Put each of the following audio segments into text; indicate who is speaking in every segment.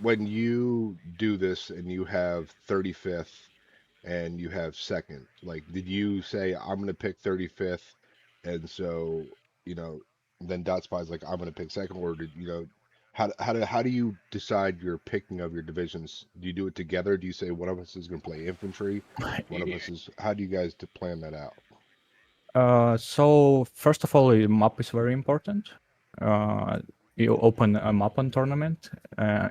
Speaker 1: when you do this and you have 35th and you have second, like, did you say I'm gonna pick 35th, and so you know, then Dot Spy's like I'm gonna pick second, or did you know, how do you decide your picking of your divisions? Do you do it together? Do you say one of us is gonna play infantry, one of us is? How do you guys to plan that out?
Speaker 2: So first of all, the map is very important. Uh, you open a map on tournament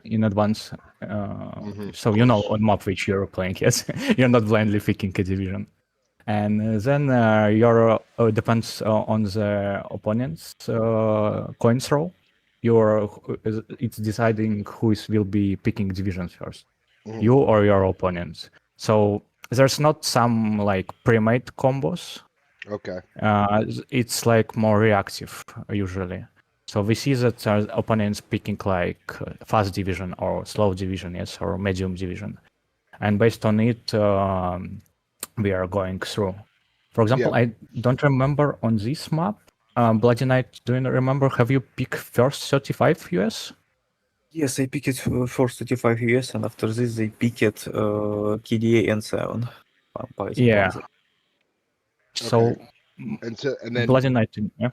Speaker 2: in advance,
Speaker 1: Of
Speaker 2: so you know
Speaker 1: course.
Speaker 2: on map which you're playing. Yes, you're not blindly picking a division, and then your depends on the opponent's coin throw. You're it's deciding who is will be picking divisions first,
Speaker 1: Hmm.
Speaker 2: you or your opponents. So there's not some like pre-made combos.
Speaker 1: Okay.
Speaker 2: It's like more reactive usually. So we see that opponents picking like fast division or slow division, yes, or medium division, and based on it, we are going through. For
Speaker 1: Yeah.
Speaker 2: example, I don't remember on this map. Bloody Knight, do you remember? Have you picked first 35 US?
Speaker 3: Yes, I picked first 35 US, and after this they picked KDA and 7 by the
Speaker 2: Yeah.
Speaker 3: Panzer.
Speaker 2: So
Speaker 1: Okay. And so and
Speaker 2: Bloody
Speaker 1: then,
Speaker 2: Knight, yeah.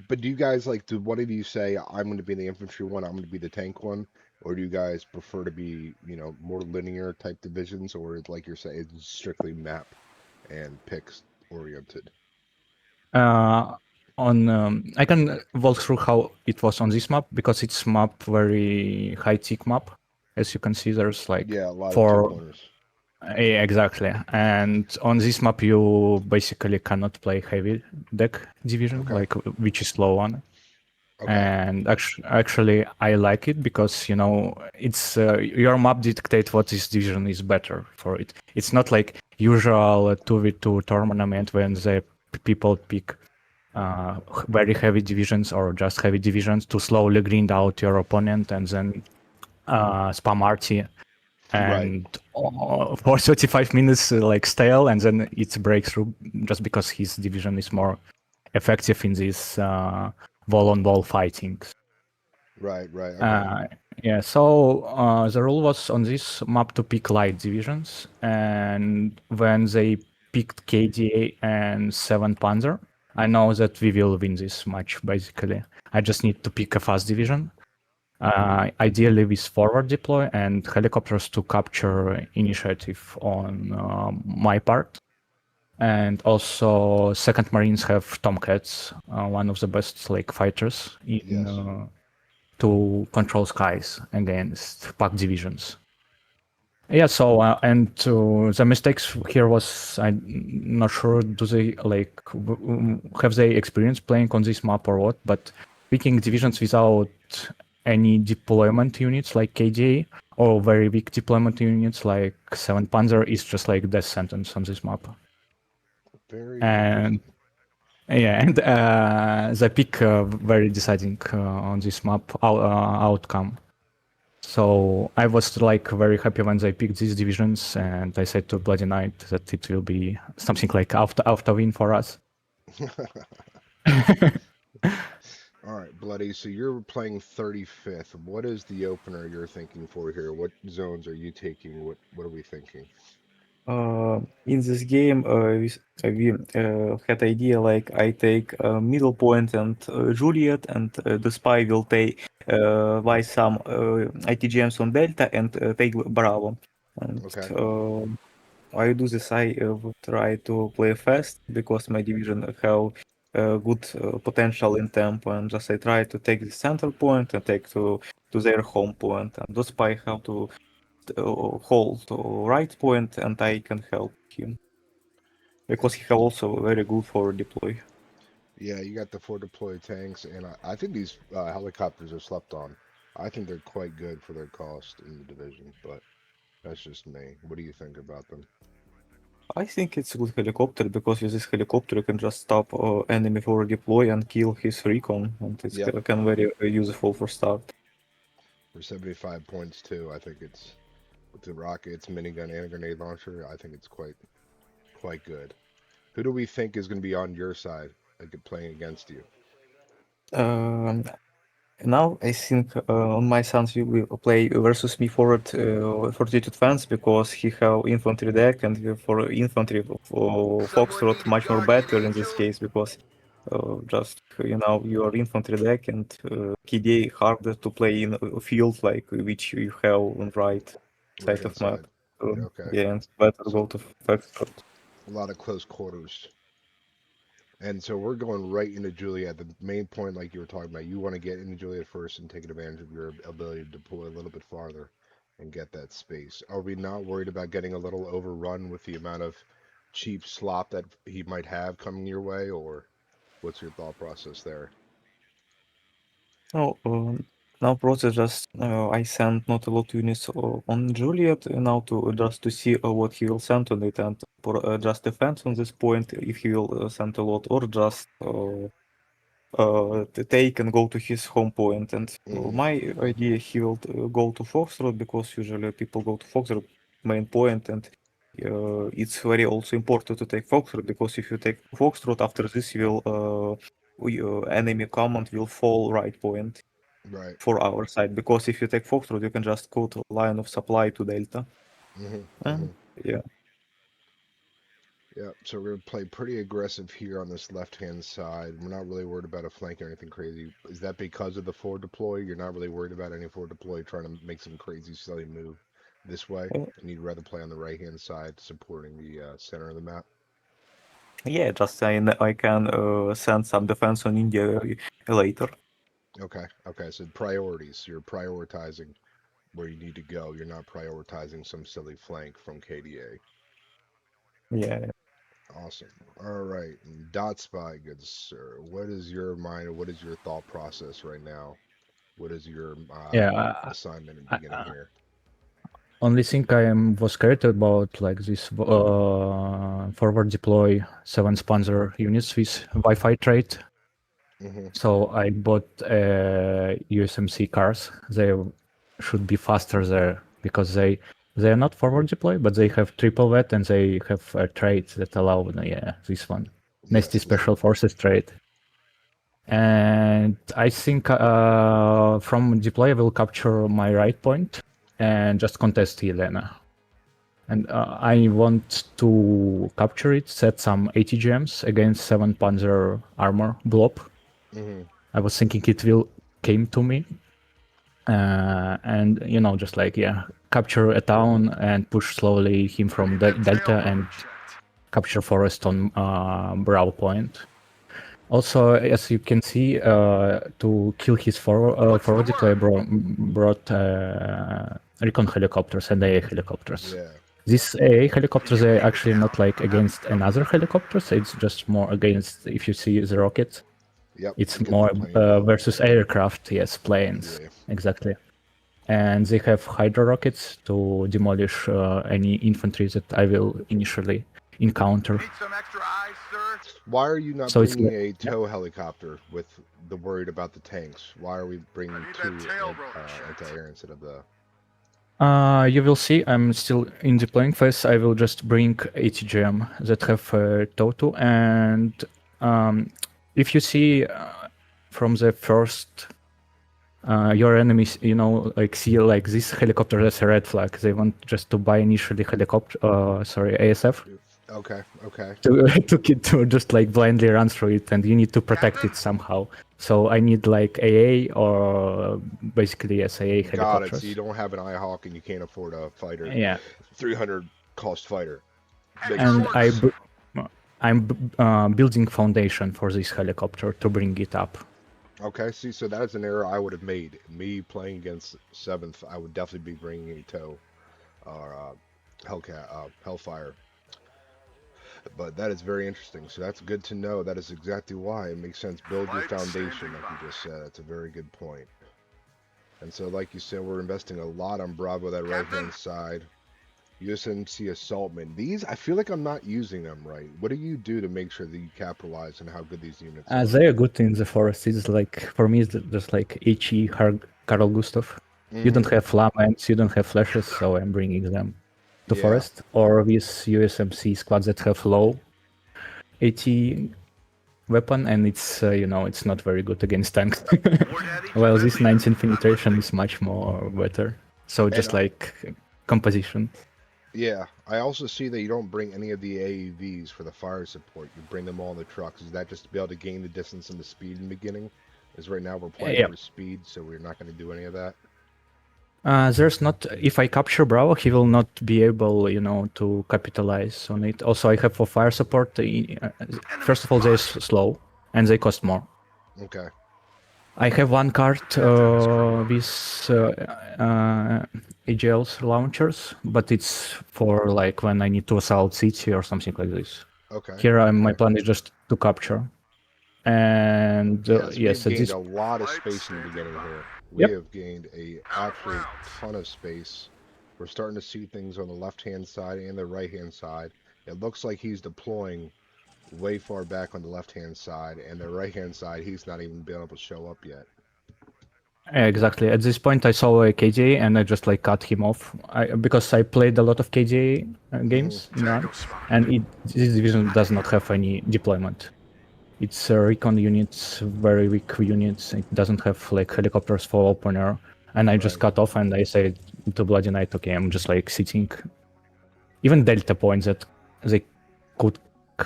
Speaker 1: but do you guys like? Do one of you say I'm going to be the infantry one, I'm going to be the tank one, or do you guys prefer to be more linear type divisions, or like you're saying, it's strictly map and picks oriented?
Speaker 2: Uh, on I can walk through how it was on this map because it's map very high tick map. As you can see, there's like
Speaker 1: Yeah, a lot of two
Speaker 2: four.
Speaker 1: pointers.
Speaker 2: Yeah, exactly. And on this map, you basically cannot play heavy deck division,
Speaker 1: Okay.
Speaker 2: like which is low one.
Speaker 1: Okay.
Speaker 2: And actually, I like it because it's your map dictate what this division is better for it. It's not like usual 2v2 tournament when the people pick very heavy divisions or just heavy divisions to slowly grind out your opponent and then spam RT
Speaker 1: Right.
Speaker 2: and for 35 minutes like stale and then it's breakthrough just because his division is more effective in these wall-on-wall fighting.
Speaker 1: Right. Right. Okay.
Speaker 2: Uh, yeah, so the rule was on this map to pick light divisions, and when they picked KDA and 7 Panzer, I know that we will win this match, basically. I just need to pick a fast division, ideally with forward deploy and helicopters to capture initiative on my part. And also, second Marines have Tomcats, one of the best like fighters in
Speaker 1: Yes.
Speaker 2: to control skies against pack divisions. Yeah, so and the mistakes here was I'm not sure do they like have they experience playing on this map or what, but picking divisions without any deployment units like KDA or very weak deployment units like 7 Panzer is just like death sentence on this map.
Speaker 1: Very
Speaker 2: And
Speaker 1: interesting.
Speaker 2: yeah, and they pick very deciding on this map outcome. So I was like very happy when they picked these divisions, and I said to Bloody Knight that it will be something like after win for us.
Speaker 1: All right, Bloody. So you're playing 35th. What is the opener you're thinking for here? What zones are you taking? What are we thinking?
Speaker 3: In this game, we had idea like I take middle point and Juliet, and the spy will take buy some ITGMs on Delta and take Bravo. And
Speaker 1: Okay.
Speaker 3: I do this. I would try to play fast because my division have good potential in tempo, and just I try to take the center point and take to their home point. And those spy have to hold right point, and I can help him because he have also very good for deploy.
Speaker 1: Yeah, you got the four deployed tanks, and I think these helicopters are slept on. I think they're quite good for their cost in the division, but that's just me. What do you think about them?
Speaker 3: I think it's a good helicopter because with this helicopter you can just stop enemy for deploy and kill his recon, and it's
Speaker 1: Yep,
Speaker 3: can very useful for start.
Speaker 1: for 75 points too. I think it's with the rockets, minigun, and a grenade launcher. I think it's quite good. Who do we think is going to be on your side, like playing against you?
Speaker 3: Um, Now I think on my sons you will play versus me forward fortitude fence because he have infantry deck and for infantry for Foxtrot much more better in this case because just your infantry deck and KDA harder to play in a field like which you have on right
Speaker 1: Right
Speaker 3: side
Speaker 1: hand
Speaker 3: of map.
Speaker 1: side. Okay.
Speaker 3: Yeah, and better
Speaker 1: So
Speaker 3: go to Foxtrot.
Speaker 1: a lot of close quarters. And so we're going right into Juliet. The main point, like you were talking about, you want to get into Juliet first and take advantage of your ability to deploy a little bit farther and get that space. Are we not worried about getting a little overrun with the amount of cheap slop that he might have coming your way, or what's your thought process there?
Speaker 3: No, now process just I send not a lot units on Juliet now to just to see what he will send on it and for just defense on this point if he will send a lot or just to take and go to his home point. And
Speaker 1: Mm-hmm.
Speaker 3: my idea he will go to Foxtrot because usually people go to Foxtrot main point and it's very also important to take Foxtrot because if you take Foxtrot after this you will enemy command will fall right point
Speaker 1: Right.
Speaker 3: for our side because if you take Foxtrot, you can just go to line of supply to Delta.
Speaker 1: Mm-hmm. Mm-hmm.
Speaker 3: And yeah,
Speaker 1: Yeah, so we're gonna play pretty aggressive here on this left-hand side. We're not really worried about a flank or anything crazy. Is that because of the forward deploy? You're not really worried about any forward deploy trying to make some crazy silly move this way,
Speaker 3: uh,
Speaker 1: and you'd rather play on the right-hand side, supporting the center of the map.
Speaker 3: yeah, just saying I can send some defense on India later.
Speaker 1: Okay, okay. So priorities. You're prioritizing where you need to go. You're not prioritizing some silly flank from KDA.
Speaker 3: Yeah,
Speaker 1: Awesome. All right. Dot spy, good sir. What is your mind or what is your thought process right now? What is your
Speaker 2: Yeah,
Speaker 1: assignment in
Speaker 2: I,
Speaker 1: beginning here?
Speaker 2: only thing was scared about like this forward deploy 7 Panzer units with Wi-Fi trait.
Speaker 1: Mm-hmm.
Speaker 2: So I bought USMC cars. They should be faster there because they are not forward deploy, but they have triple vet and they have a trait that allow this one. Nasty
Speaker 1: Yes, this
Speaker 2: Special
Speaker 1: one.
Speaker 2: Forces trait. And I think from deploy I will capture my right point and just contest Elena. And I want to capture it, set some ATGMs against 7 Panzer armor blob.
Speaker 1: Mm-hmm.
Speaker 2: I was thinking it will came to me. And just like capture a town and push slowly him from the Delta and capture forest on Bravo Point. Also, as you can see, to kill his forward deploy brought recon helicopters and AA helicopters.
Speaker 1: Yeah.
Speaker 2: These AA helicopters are actually not like against another helicopters. It's just more against, if you see the rockets,
Speaker 1: Yep.
Speaker 2: it's
Speaker 1: Against
Speaker 2: more
Speaker 1: the plane.
Speaker 2: versus aircraft, yes, planes,
Speaker 1: Yeah.
Speaker 2: exactly. And they have hydro rockets to demolish any infantry that I will initially encounter.
Speaker 4: Need some extra eyes, sir?
Speaker 1: Why are you not
Speaker 2: So it's
Speaker 1: bringing a tow helicopter with the worried about the tanks? Why are we bringing
Speaker 4: need
Speaker 1: two
Speaker 4: that tail rotor checked.
Speaker 1: anti-air instead of the?
Speaker 2: You will see, I'm still in the playing phase. I will just bring ATGM that have Toto, and if you see from the first, your enemies, like see like this helicopter as a red flag. They want just to buy initially ASF
Speaker 1: Okay. Okay.
Speaker 2: to just like blindly run through it, and you need to protect it somehow. So I need like AA or basically SAA
Speaker 1: Got
Speaker 2: helicopters.
Speaker 1: it. So you don't have an IHawk and you can't afford a fighter.
Speaker 2: Yeah.
Speaker 1: 300 cost fighter.
Speaker 2: And I'm building foundation for this helicopter to bring it up.
Speaker 1: Okay, see, so that is an error I would have made. Me playing against 7th, I would definitely be bringing a tow or Hellfire. But that is very interesting. So that's good to know. That is exactly why it makes sense. Build your foundation, like you just said. That's a very good point. And so, like you said, we're investing a lot on Bravo, that right-hand side. USMC Assaultmen. These, I feel like I'm not using them right. What do you do to make sure that you capitalize on how good these units are?
Speaker 2: They are good in the forest. It's like, for me, it's just like HE Carl Gustav. You don't have flamants, you don't have flashes, so I'm bringing them to forest. Or with USMC squads that have low AT weapon, and it's it's not very good against tanks.
Speaker 4: War Daddy,
Speaker 2: Well, this
Speaker 4: Champion.
Speaker 2: 19 penetration is much more better. So just like composition.
Speaker 1: Yeah, I also see that you don't bring any of the AEVs for the fire support. You bring them all in the trucks. Is that just to be able to gain the distance and the speed in the beginning? Because right now we're playing
Speaker 2: Yeah.
Speaker 1: for speed, so we're not going to do any of that.
Speaker 2: There's not. If I capture Bravo, he will not be able, to capitalize on it. Also, I have for fire support. First of all, they're slow and they cost more.
Speaker 1: Okay.
Speaker 2: I have one card with AGL's launchers, but it's for like when I need to assault city or something like this.
Speaker 1: Okay.
Speaker 2: Here, my plan is just to capture. And
Speaker 1: Yes,
Speaker 2: yes,
Speaker 1: we've
Speaker 2: at
Speaker 1: gained
Speaker 2: this
Speaker 1: a lot of space in the beginning here. We
Speaker 2: Yep.
Speaker 1: have gained a absolute ton of space. We're starting to see things on the left-hand side and the right-hand side. It looks like he's deploying way far back on the left-hand side, and the right-hand side, he's not even been able to show up yet.
Speaker 2: Exactly. At this point, I saw a KDA and I just like cut him off because I played a lot of KDA games in Iran, and this division does not have any deployment. It's recon units, very weak units. It doesn't have like helicopters for opener, and I just
Speaker 1: Right.
Speaker 2: cut off and I said to BloodyKnight, okay, I'm just like sitting. Even Delta points that they could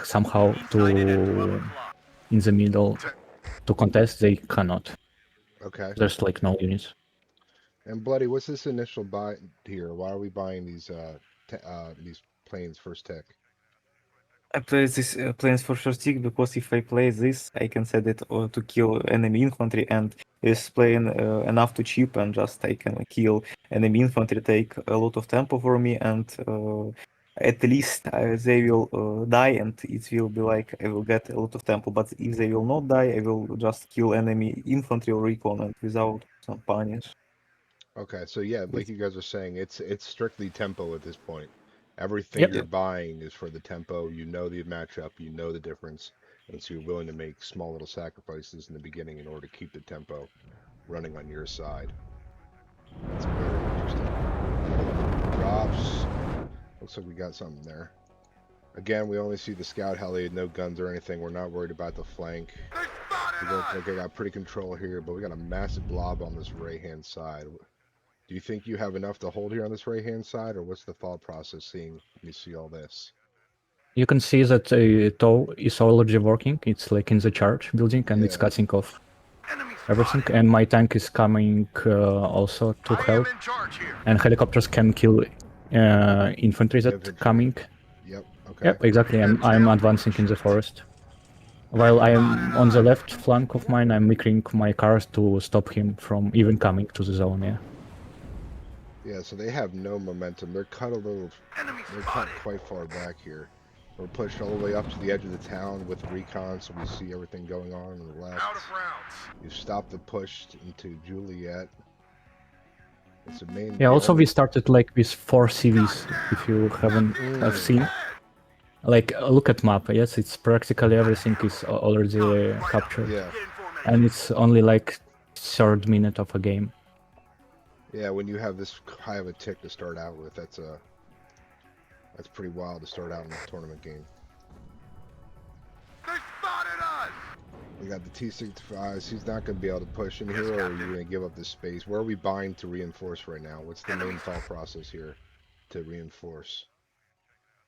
Speaker 2: somehow to in the middle to contest, they cannot.
Speaker 1: Okay.
Speaker 2: There's like no units.
Speaker 1: And Bloody, what's this initial buy here? Why are we buying these planes first tick?
Speaker 3: I play this planes for short tick because if I play this, I can set it to kill enemy infantry, and this plane enough to cheap, and just I can kill enemy infantry, take a lot of tempo for me, and at least they will die, and it will be like I will get a lot of tempo. But if they will not die, I will just kill enemy infantry or recon, and without some punish.
Speaker 1: Okay, so yeah, like you guys are saying, it's strictly tempo at this point. Everything
Speaker 2: Yep.
Speaker 1: you're buying is for the tempo. You know the matchup, you know the difference, and so you're willing to make small little sacrifices in the beginning in order to keep the tempo running on your side. That's very interesting. Drops. Looks like we got something there. Again, we only see the scout heli, no guns or anything. We're not worried about the flank. We look like I got pretty control here, but we got a massive blob on this right-hand side. Do you think you have enough to hold here on this right-hand side, or what's the thought process seeing you see all this?
Speaker 2: You can see that TOW is already working. It's like in the charge building, and it's
Speaker 1: Yeah.
Speaker 2: cutting off everything. And my tank is coming also to
Speaker 4: I am
Speaker 2: help.
Speaker 4: in charge here.
Speaker 2: And helicopters can kill infantry that
Speaker 1: Infantry.
Speaker 2: coming.
Speaker 1: Yep, okay.
Speaker 2: Yep, exactly. And I'm advancing in the forest. While I'm on the left flank of mine, I'm making my cars to stop him from even coming to the zone. Yeah.
Speaker 1: Yeah, so they have no momentum. They're cut a little,
Speaker 4: Enemy
Speaker 1: they're cut
Speaker 4: spotted.
Speaker 1: quite far back here. We're pushed all the way up to the edge of the town with recon, so we see everything going on the left.
Speaker 4: Out of rounds.
Speaker 1: You've stopped the push into Juliet. It's a main.
Speaker 2: Yeah. Also, we started like with 4 CVs. If you haven't have seen, like look at map. Yes, it's practically everything is already captured,
Speaker 1: Yeah,
Speaker 4: Get in formation.
Speaker 2: and it's only like 3rd minute of a game.
Speaker 1: yeah. When you have this high of a tick to start out with, that's pretty wild to start out in a tournament game.
Speaker 4: They spotted us.
Speaker 1: We got the T-65s. He's not going to be able to push in here, or are you going to give up this space? Where are we buying to reinforce right now? What's the main thought process here to reinforce?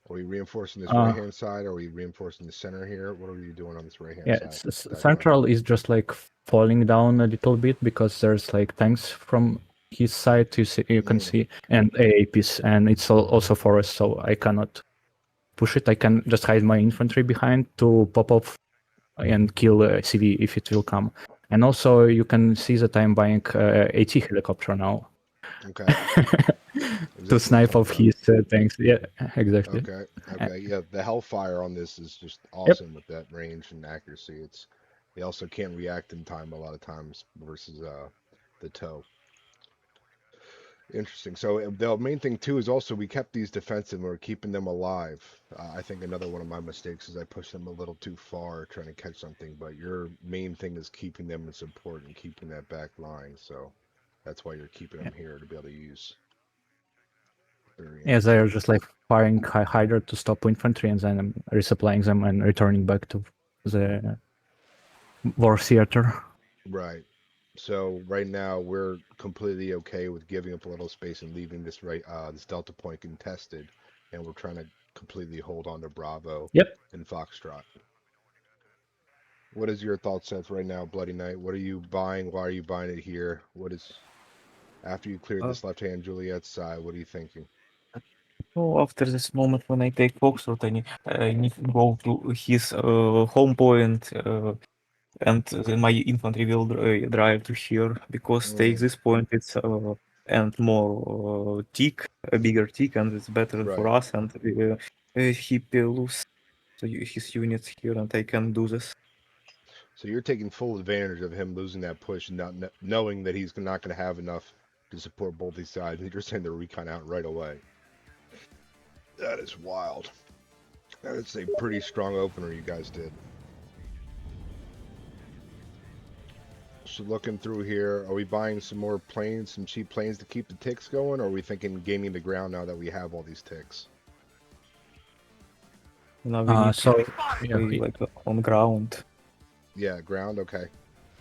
Speaker 1: Are we reinforcing this right-hand side, or are we reinforcing the center here? What are you doing on this right-hand
Speaker 2: Yeah,
Speaker 1: side?
Speaker 2: Central is just like falling down a little bit because there's like tanks from his side you can see, and AAPs, and it's also forest, so I cannot push it. I can just hide my infantry behind to pop off and kill CV if it will come. And also you can see that I'm buying AT helicopter now.
Speaker 1: Okay.
Speaker 2: To snipe off his tanks. Yeah, exactly.
Speaker 1: Okay. Okay. Yeah, the Hellfire on this is just awesome with that range and accuracy. They also can't react in time a lot of times versus the TOW. Interesting. So the main thing too is also we kept these defensive and we're keeping them alive. I think another one of my mistakes is I pushed them a little too far trying to catch something, but your main thing is keeping them in support and keeping that back line. So that's why you're keeping them here to be able to use.
Speaker 2: Yeah, they're just like firing Hydra to stop infantry and then resupplying them and returning back to the war theater.
Speaker 1: Right. So right now we're completely okay with giving up a little space and leaving this this delta point contested, and we're trying to completely hold on to Bravo
Speaker 2: Yep.
Speaker 1: and Foxtrot. What is your thought, Seth, right now, Bloody Knight? What are you buying? Why are you buying it here? What is after you cleared
Speaker 3: Uh,
Speaker 1: this left-hand Juliet side? What are you thinking?
Speaker 3: So after this moment when I take Foxtrot, I need to go to his home point, and then my infantry will drive to here, because take this point it's and more tick, a bigger tick, and it's better for
Speaker 1: Right.
Speaker 3: us, and he lose his units here, and I can do this.
Speaker 1: So you're taking full advantage of him losing that push, and not knowing that he's not going to have enough to support both these sides. And you're sending the recon out right away. That is wild. That's a pretty strong opener you guys did. So looking through here, are we buying some more planes, some cheap planes to keep the ticks going, or are we thinking gaining the ground now that we have all these ticks?
Speaker 3: Now we need
Speaker 2: So
Speaker 3: to
Speaker 2: yeah,
Speaker 3: play like on ground.
Speaker 1: Yeah, ground, okay.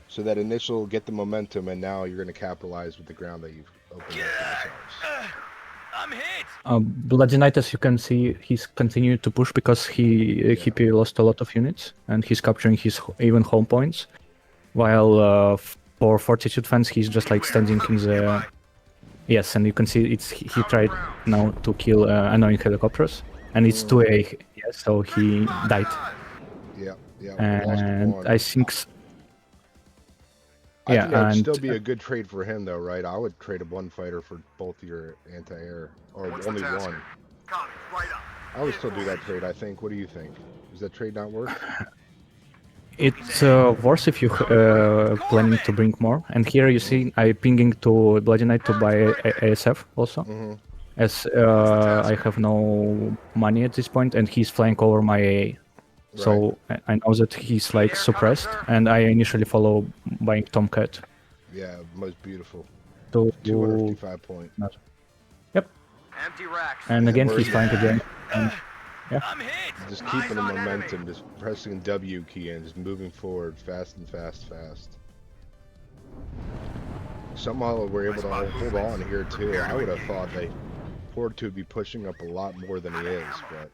Speaker 1: So that initial get the momentum, and now you're going to capitalize with the ground that you've opened up for yourselves.
Speaker 4: I'm hit.
Speaker 2: Bloody Knight, as you can see, he's continuing to push because he lost a lot of units, and he's capturing his even home points. While for Fortitude fans, he's just like standing in the yes, and you can see he tried now to kill annoying helicopters, and it's 2A, yes, so he died.
Speaker 1: Yeah, yeah.
Speaker 2: And
Speaker 1: lost one.
Speaker 2: I think
Speaker 1: I
Speaker 2: yeah,
Speaker 1: think that would
Speaker 2: and
Speaker 1: still be a good trade for him, though, right? I would trade a one fighter for both your anti-air, or
Speaker 4: What's the
Speaker 1: only
Speaker 4: task?
Speaker 1: one.
Speaker 4: Copy. Right up.
Speaker 1: I would still do that trade, I think. What do you think? Does that trade not work?
Speaker 2: it's worse if you planning to bring more. And here you see I pinging to Bloody Knight to buy ASF also, as I have no money at this point, and he's flying over my AA. So I know that he's like suppressed, and I initially follow buying Tomcat.
Speaker 1: Yeah, most beautiful.
Speaker 2: To
Speaker 1: 255 point.
Speaker 2: Yep.
Speaker 4: Empty racks.
Speaker 2: And again
Speaker 1: where's
Speaker 2: he's
Speaker 1: the-
Speaker 2: flying again. And
Speaker 4: I'm hit.
Speaker 1: Just keeping the
Speaker 4: Eyes on
Speaker 1: momentum,
Speaker 4: enemy.
Speaker 1: just pressing W key and just moving forward fast and fast, fast. Somehow we're able to hold on here too. I would have thought that Fortitude would be pushing up a lot more than he is, but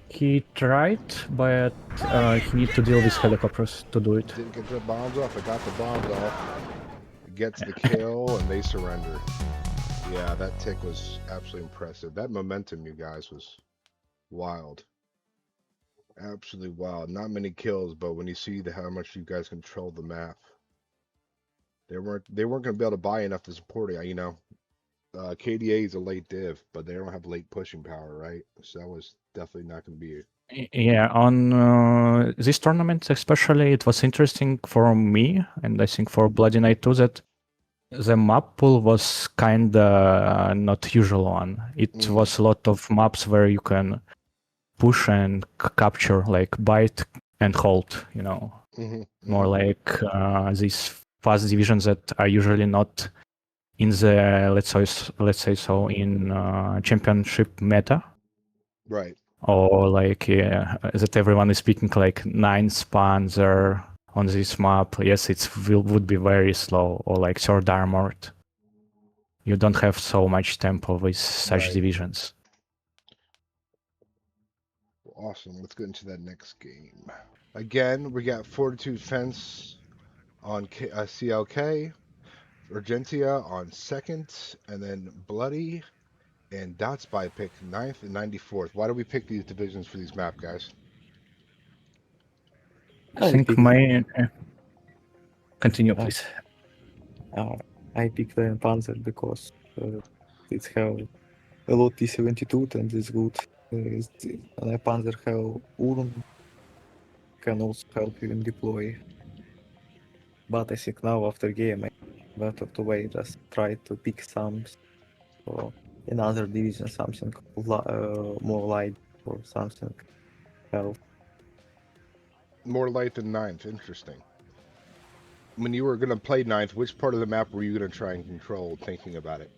Speaker 2: he tried, but he need to deal with helicopters to do it.
Speaker 1: didn't get the bombs off. I got the bombs off. Gets the kill and they surrender. Yeah, that tick was absolutely impressive. That momentum, you guys, was wild. Absolutely wild. Not many kills, but when you see how much you guys control the map, they weren't going to be able to buy enough to support it. You know, KDA is a late div, but they don't have late pushing power, right? So that was definitely not going to be.
Speaker 2: Yeah, on this tournament especially, it was interesting for me, and I think for Bloody Knight too, that the map pool was kinda not usual one. It was a lot of maps where you can push and capture, like bite and hold, you know. More like these fast divisions that are usually not in the let's say so in championship meta.
Speaker 1: Right.
Speaker 2: Or like that everyone is speaking like 9th Panzer on this map. Yes, it would be very slow, or like 3rd Armored. You don't have so much tempo with such divisions.
Speaker 1: Awesome. Let's get into that next game. Again, we got Fortitude Fence on CLK, Urgentia on 2nd, and then Bloody and Dotspy picked 9th and 94th. Why do we pick these divisions for these map, guys?
Speaker 2: I think my... Continue, please.
Speaker 3: I picked the Panzer because it have a lot T-72 and it's good. And Panzer have Urn, can also help you in deploy. But I think now after game, I better to wait, just try to pick some so in other division something more light or something else.
Speaker 1: More light than 9th. Interesting. When you were going to play 9th, which part of the map were you going to try and control thinking about it?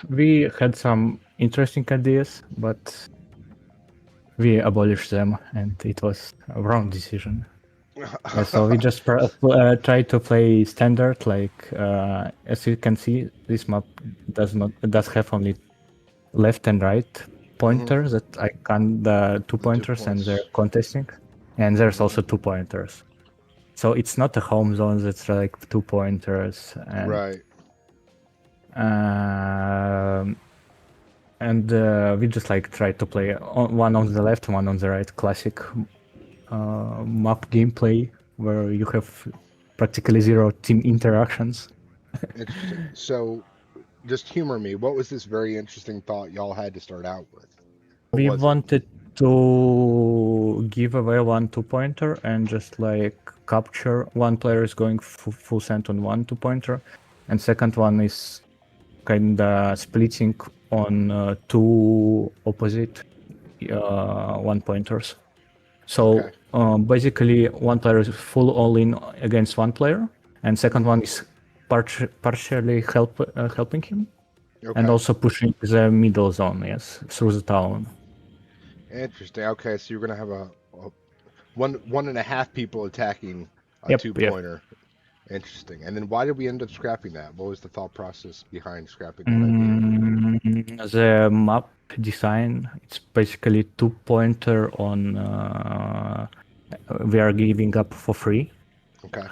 Speaker 2: We had some interesting ideas, but we abolished them, and it was a wrong decision. Yeah, so we just try to play standard. Like as you can see, this map does have only left and right pointers that I can the 2 pointers and they're
Speaker 1: points.
Speaker 2: contesting, and there's also 2 pointers. So it's not a home zone that's like 2 pointers. And,
Speaker 1: Right.
Speaker 2: And we just like try to play one on the left, one on the right, classic map gameplay where you have practically 0 team interactions.
Speaker 1: Interesting. So, just humor me. What was this very interesting thought y'all had to start out with?
Speaker 2: We
Speaker 1: was it?
Speaker 2: wanted to give away 1 2-pointer and just like capture one player is going full send on 1 2-pointer, and second one is kinda splitting on 2 opposite 1-pointers. So basically, one player is full all in against one player, and second one is partially helping him, and also pushing the middle zone, yes, through the town.
Speaker 1: Interesting. Okay, so you're gonna have a one and a half people attacking a 2-pointer. Interesting. And then why did we end up scrapping that? What was the thought process behind scrapping that idea?
Speaker 2: The map design, it's basically 2-pointer on we are giving up for free.
Speaker 1: Okay.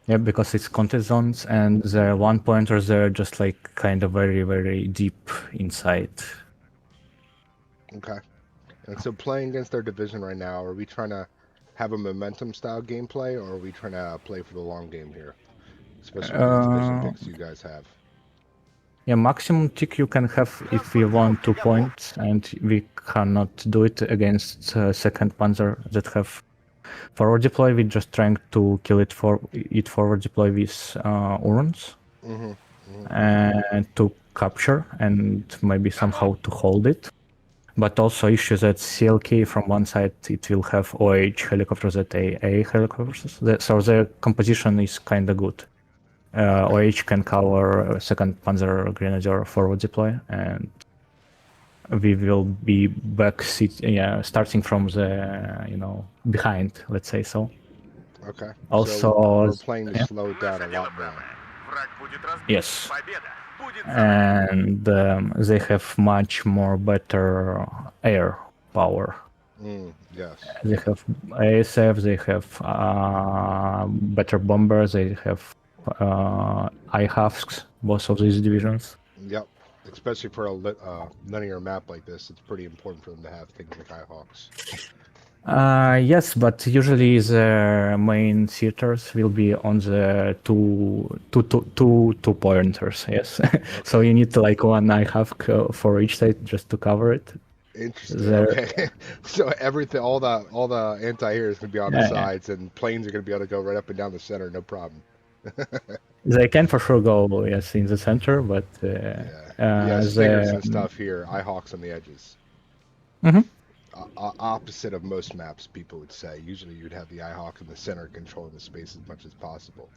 Speaker 2: Yeah, because it's contest zones, and the 1-pointers are just like kind of very, very deep inside.
Speaker 1: Okay. And so playing against their division right now, are we trying to have a momentum style gameplay, or are we trying to play for the long game here? Especially with these division picks you guys have.
Speaker 2: Yeah, maximum tick you can have if we want 2 points, and we cannot do it against second panzer that have forward deploy. We're just trying to kill it forward deploy with urns and to capture and maybe somehow to hold it. But also issue that CLK from one side it will have OH helicopters at AA helicopters. So the composition is kind of good. OH can cover second Panzer Grenadier forward deploy, and we will be back starting from the behind, let's say so.
Speaker 1: Okay.
Speaker 2: Also,
Speaker 1: so we're playing to slow it down a lot more.
Speaker 2: Yes. And they have much more better air power.
Speaker 1: Yes.
Speaker 2: They have ASF, they have better bombers, they have IHAFs, both of these divisions.
Speaker 1: Yep. Especially for a linear map like this, it's pretty important for them to have things like IHawks.
Speaker 2: Yes, but usually the main theaters will be on the two pointers. Yes, so you need like one IHAF for each side just to cover it.
Speaker 1: Interesting. Okay. So everything, all the anti-air is gonna be on the sides, and planes are gonna be able to go right up and down the center, no problem.
Speaker 2: They can for sure go in the center, but
Speaker 1: Stingers and stuff here, IHawks on the edges. Opposite of most maps, people would say. Usually you'd have the IHawk in the center controlling the space as much as possible.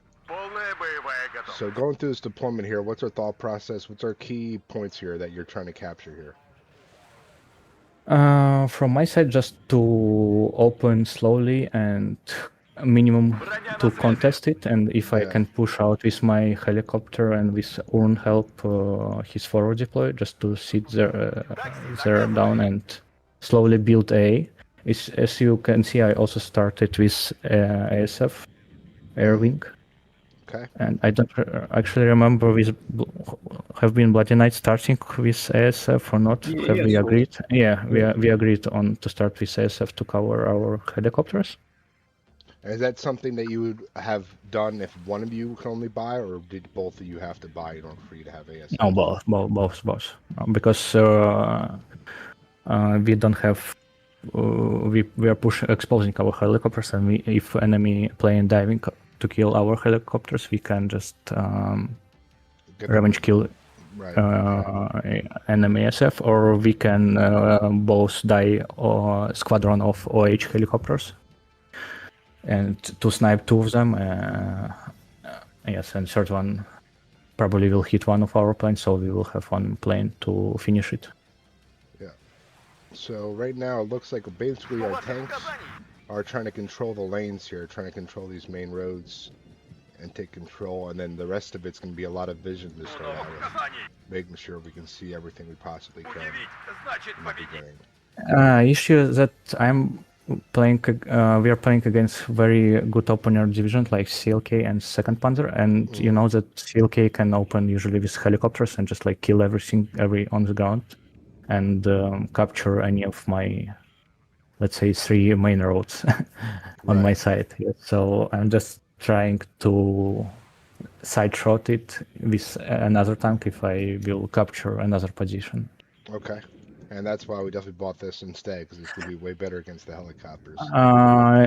Speaker 1: So going through this deployment here, what's our thought process? What's our key points here that you're trying to capture here?
Speaker 2: From my side, just to open slowly and minimum to contest it, and if I can push out with my helicopter and with urn help his forward deploy, just to sit there down and slowly build A. As you can see, I also started with ASF air wing.
Speaker 1: Okay.
Speaker 2: And I don't actually remember have been BloodyKnight starting with ASF or not. Have we agreed? Yeah, we agreed on to start with ASF to cover our helicopters.
Speaker 1: Is that something that you would have done if one of you can only buy, or did both of you have to buy in order for you to have ASF?
Speaker 2: No, both. Because we don't have. We are exposing our helicopters, and if enemy plane diving to kill our helicopters, we can just revenge kill enemy SF, or we can both die or squadron of OH helicopters, and to snipe 2 of them. Yes, and third one probably will hit one of our planes, so we will have one plane to finish it.
Speaker 1: Yeah. So right now it looks like basically our tanks are trying to control the lanes here, trying to control these main roads and take control, and then the rest of it's going to be a lot of vision to start out with, making sure we can see everything we possibly can
Speaker 4: Удивить значит
Speaker 1: in the
Speaker 4: победить.
Speaker 1: beginning.
Speaker 2: Issue that I'm playing, we are playing against very good opener division like CLK and Second Panzer, and you know that CLK can open usually with helicopters and just like kill everything on the ground, and capture any of my, let's say, 3 main roads on my
Speaker 1: Right.
Speaker 2: side. So I'm just trying to side shot it with another tank if I will capture another position.
Speaker 1: Okay. And that's why we definitely bought this instead, because it's going to be way better against the helicopters.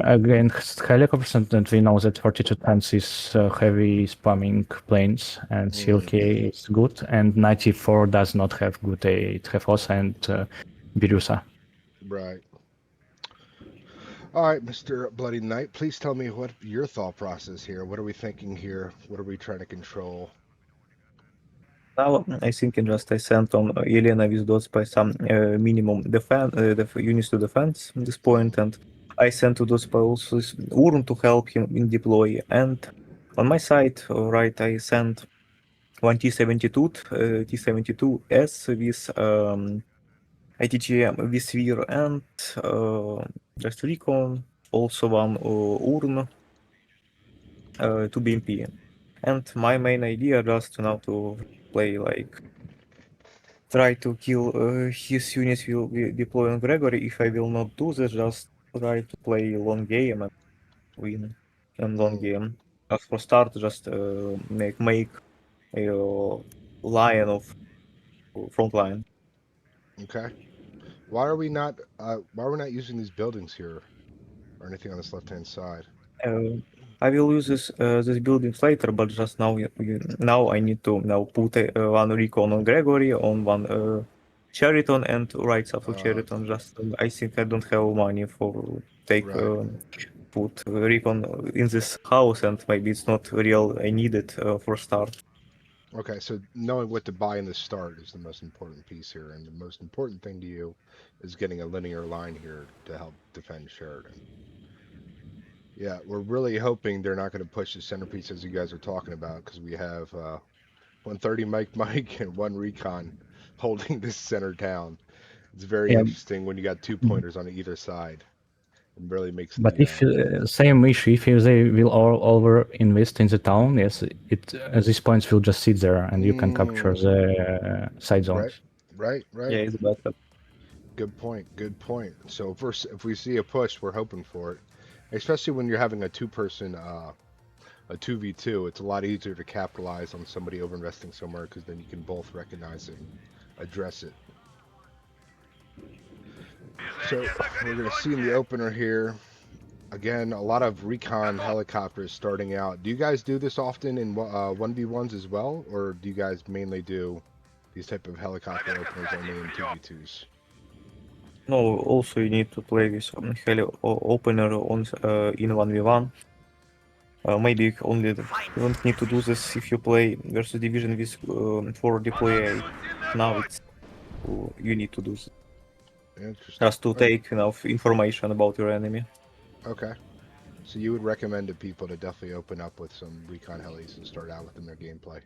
Speaker 2: Against helicopters, and we know that 42 tons is heavy spamming planes, and CLK is good, and 94 does not have good A. It have OSA and Birusa.
Speaker 1: Right. All right, Mr. Bloody Knight, please tell me what your thought process here. What are we thinking here? What are we trying to control?
Speaker 3: Now I think I sent on Elena with Dotspy some minimum units to defense at this point, and I sent to Dotspy also Urn to help him in deploy. And on my side, right, I sent one T-72S with ITGM with Sphere and just recon, also one Urn to BMP. And my main idea just now to play like try to kill his units will be deploy on Gregory. If I will not do this, just try to play long game and win in long game. As for start, just make a line of front line.
Speaker 1: Okay. Why are we not using these buildings here or anything on this left-hand side?
Speaker 3: I will use this buildings later, but just now now I need to now put one recon on Gregory, on one Cheriton, and right side of Cheriton. Just I think I don't have money for take
Speaker 1: Right.
Speaker 3: put recon in this house, and maybe it's not real. I need it for start.
Speaker 1: Okay, so knowing what to buy in the start is the most important piece here, and the most important thing to you is getting a linear line here to help defend Sheridan. Yeah, we're really hoping they're not going to push the centerpiece as you guys are talking about, because we have 130 Mike and one recon holding this center down. It's very
Speaker 2: Yeah.
Speaker 1: interesting when you got 2 pointers on either side. It really makes
Speaker 2: But
Speaker 1: the
Speaker 2: if same issue, if they will all over invest in the town, yes, these points will just sit there, and you can capture the side zones.
Speaker 1: right.
Speaker 3: Yeah, it's better.
Speaker 1: Good point. Good point. So if we see a push, we're hoping for it, especially when you're having a two-person, a 2v2. It's a lot easier to capitalize on somebody overinvesting somewhere, because then you can both recognize it and address it. So we're going to see in the opener here, again, a lot of recon helicopters starting out. Do you guys do this often in 1v1s as well, or do you guys mainly do these type of helicopter openers only in 2v2s?
Speaker 3: No, also you need to play with heli opener on in 1v1. Maybe you only don't need to do this if you play versus division with 4 deploy. Now it's you need to do this.
Speaker 1: Interesting.
Speaker 3: Just to take enough information about your enemy.
Speaker 1: Okay. So you would recommend to people to definitely open up with some recon helis and start out within their gameplay.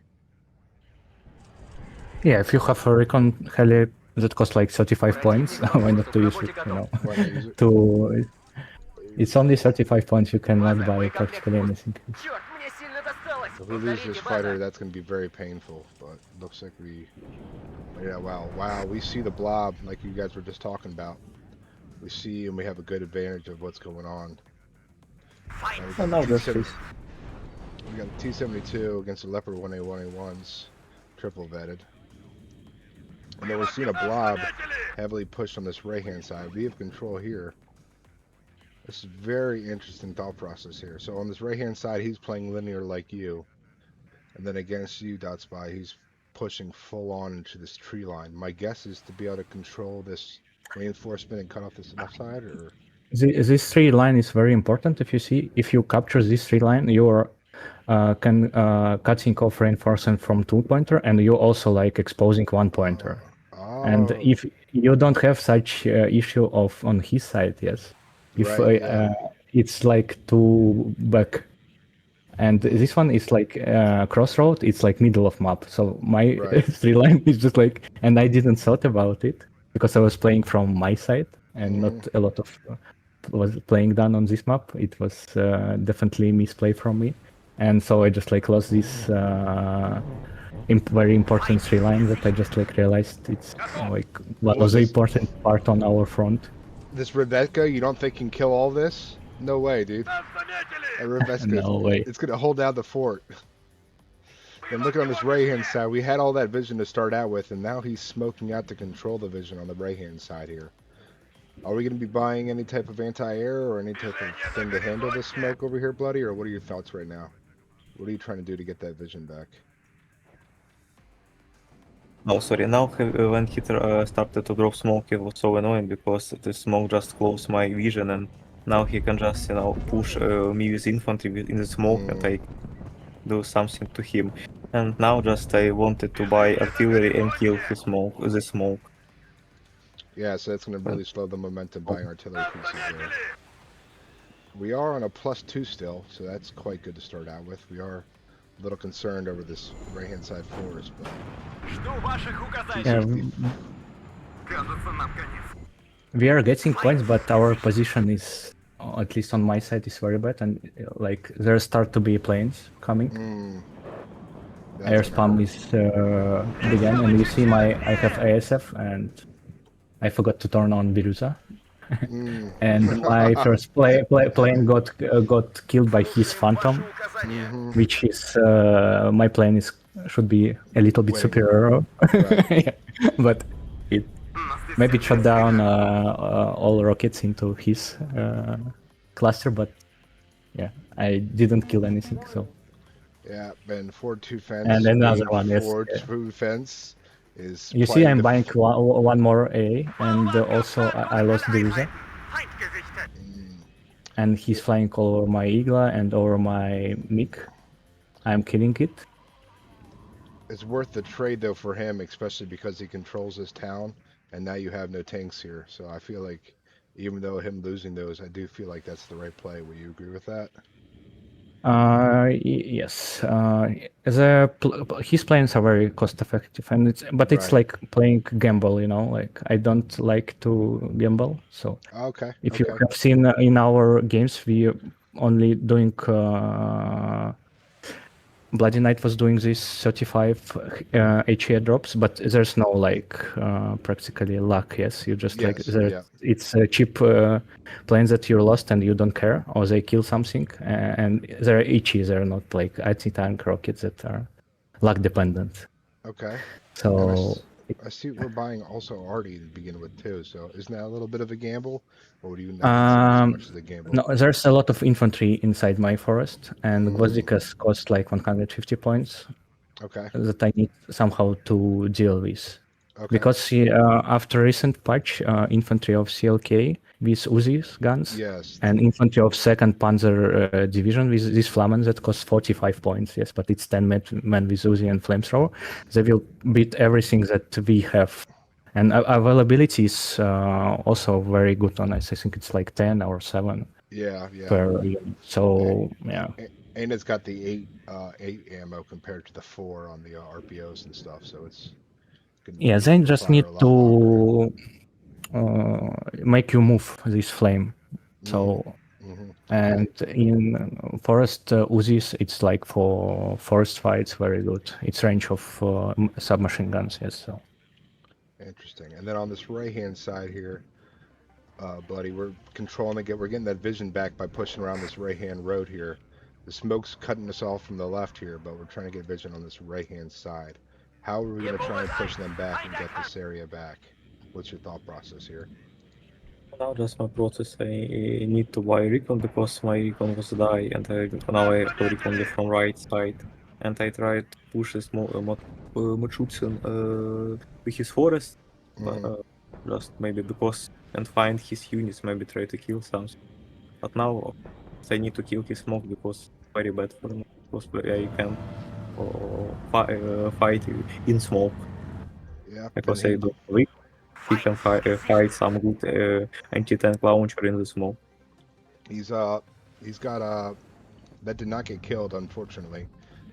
Speaker 2: Yeah, if you have a recon heli that costs like 35 points, why not to use it?
Speaker 1: Why not use it?
Speaker 2: It's only 35 points. You cannot buy practically anything.
Speaker 4: Черт, мне сильно досталось.
Speaker 1: If we lose this fighter, that's going to be very painful. But looks like we, yeah, wow. We see the blob like you guys were just talking about. We see and we have a good advantage of what's going on.
Speaker 3: And now that's this.
Speaker 1: We got a T-72 against the Leopard 1A1A1s, triple vetted. And then we're seeing a blob heavily pushed on this right-hand side. We have control here. This is very interesting thought process here. So on this right-hand side, he's playing linear like you. And then against you, Dotspy, he's pushing full on into this tree line. My guess is to be able to control this reinforcement and cut off this left side, or?
Speaker 2: This tree line is very important. If you capture this tree line, you are can cutting off reinforcement from 2-pointer, and you also like exposing 1-pointer. And
Speaker 1: Oh,
Speaker 2: if you don't have such issue of on his side, yes, if
Speaker 1: right, yeah.
Speaker 2: it's like two back, and this one is like crossroad. It's like middle of map. So my
Speaker 1: Right.
Speaker 2: three line is just like, and I didn't thought about it because I was playing from my side and not a lot of was playing done on this map. It was definitely misplay from me, and so I just like lost this very important three line that I just like realized it's like one
Speaker 1: Well,
Speaker 2: of the
Speaker 1: this
Speaker 2: important part on our front.
Speaker 1: Rebecca, you don't think can kill all this? No way, dude. Rebecca,
Speaker 2: No way.
Speaker 1: it's gonna hold down the fort. And look on this right-hand side, we had all that vision to start out with, and now he's smoking out to control the vision on the right-hand side here. Are we going to be buying any type of anti-air or any type of thing to handle the smoke over here, Bloody, or what are your thoughts right now? What are you trying to do to get that vision back?
Speaker 3: No, sorry. Now when he started to drop smoke, it was so annoying because the smoke just closed my vision, and now he can just push me with infantry in the smoke, and I do something to him. And now just I wanted to buy artillery and kill the smoke.
Speaker 1: Yeah, so that's going to really slow the momentum buying artillery pieces there. We are on a +2 still, so that's quite good to start out with. We are a little concerned over this right-hand side forest, but
Speaker 2: Yeah, we are getting points, but our position is, at least on my side, is very bad, and like there start to be planes coming. Air
Speaker 1: that's gonna
Speaker 2: spam
Speaker 1: hurt.
Speaker 2: is began, and you see I have ASF, and I forgot to turn on Birusa. And my first plane got killed by his Phantom, which is my plane should be a little bit
Speaker 1: Winning.
Speaker 2: superior,
Speaker 1: Right.
Speaker 2: yeah. But it maybe shut down all rockets into his cluster. But yeah, I didn't kill anything. So
Speaker 1: Yeah, and 4-2 fence.
Speaker 2: and another
Speaker 1: being
Speaker 2: one, yes.
Speaker 1: 4-2 fence is
Speaker 2: You see,
Speaker 1: playing
Speaker 2: I'm
Speaker 1: the
Speaker 2: buying one more A, and also I lost Birusa. And he's flying all over my Igla and over my MiG. I'm killing it.
Speaker 1: It's worth the trade though for him, especially because he controls this town, and now you have no tanks here. So I feel like even though him losing those, I do feel like that's the right play. Would you agree with that?
Speaker 2: Yes. His planes are very cost effective, and it's
Speaker 1: Right.
Speaker 2: like playing gamble. You know, like I don't like to gamble. So
Speaker 1: Okay.
Speaker 2: if you have seen in our games, we only doing. BloodyKnight was doing this 35 HE drops, but there's no like practically luck. Yes, you just like it's a cheap planes that you lost and you don't care, or they kill something, and they're HE. They're not like anti-tank rockets that are luck dependent.
Speaker 1: Okay.
Speaker 2: So
Speaker 1: I see we're buying also Artie to begin with too. So isn't that a little bit of a gamble, or do you not consider as much as a gamble?
Speaker 2: No, there's a lot of infantry inside my forest, and Gvozdikas cost like 150 points.
Speaker 1: Okay.
Speaker 2: That I need somehow to deal with.
Speaker 1: Okay.
Speaker 2: Because after recent patch, infantry of CLK with Uzi's guns, and infantry of 2nd Panzer Division with this Flamen that costs 45 points, yes, but it's 10 men with Uzi and flamethrower. They will beat everything that we have. And availability is also very good on us. I think it's like 10 or 7 per unit. So, yeah.
Speaker 1: And it's got the 8 ammo compared to the 4 on the RPOs and stuff, so it's...
Speaker 2: Yeah, they just need to make you move this flame. So, and in forest Uzis, it's like for forest fights, very good. It's range of submachine guns, yes. So.
Speaker 1: Interesting. And then on this right-hand side here, Bloody, we're controlling again. We're getting that vision back by pushing around this right-hand road here. The smoke's cutting us off from the left here, but we're trying to get vision on this right-hand side. How are we going to try and push them back and get this area back? What's your thought process here?
Speaker 3: Now just my process, I need to buy recon because my recon was die, and now I have recon from right side. And I try to push this Machutsin to his forest, but just maybe because, and find his units, maybe try to kill something. But now I need to kill his smoke because it's very bad for me, because I can fight in smoke.
Speaker 1: Yeah.
Speaker 3: Because
Speaker 1: and
Speaker 3: I don't believe he can hide some good anti-tank launcher in the smoke.
Speaker 1: he's got that did not get killed, unfortunately.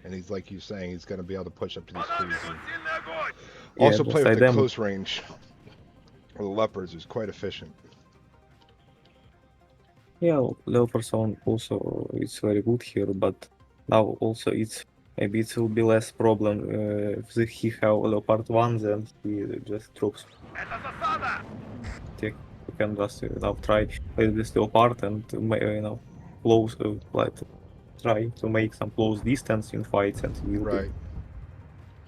Speaker 1: And he's, like you're saying, he's going to be able to push up to these trees. And
Speaker 4: Сильный огонь!
Speaker 3: Yeah,
Speaker 1: also
Speaker 3: just
Speaker 1: play with
Speaker 3: like
Speaker 1: the
Speaker 3: them.
Speaker 1: close range. Or the leopards is quite efficient.
Speaker 3: Yeah, Leopard Zone also it's very good here, but now also maybe it will be less problem if he have Leopard 1, then he just drops
Speaker 4: Это засада!
Speaker 3: tech. You can just now try play this Leopard and close like try to make some close distance in fights and he will do.
Speaker 1: Right.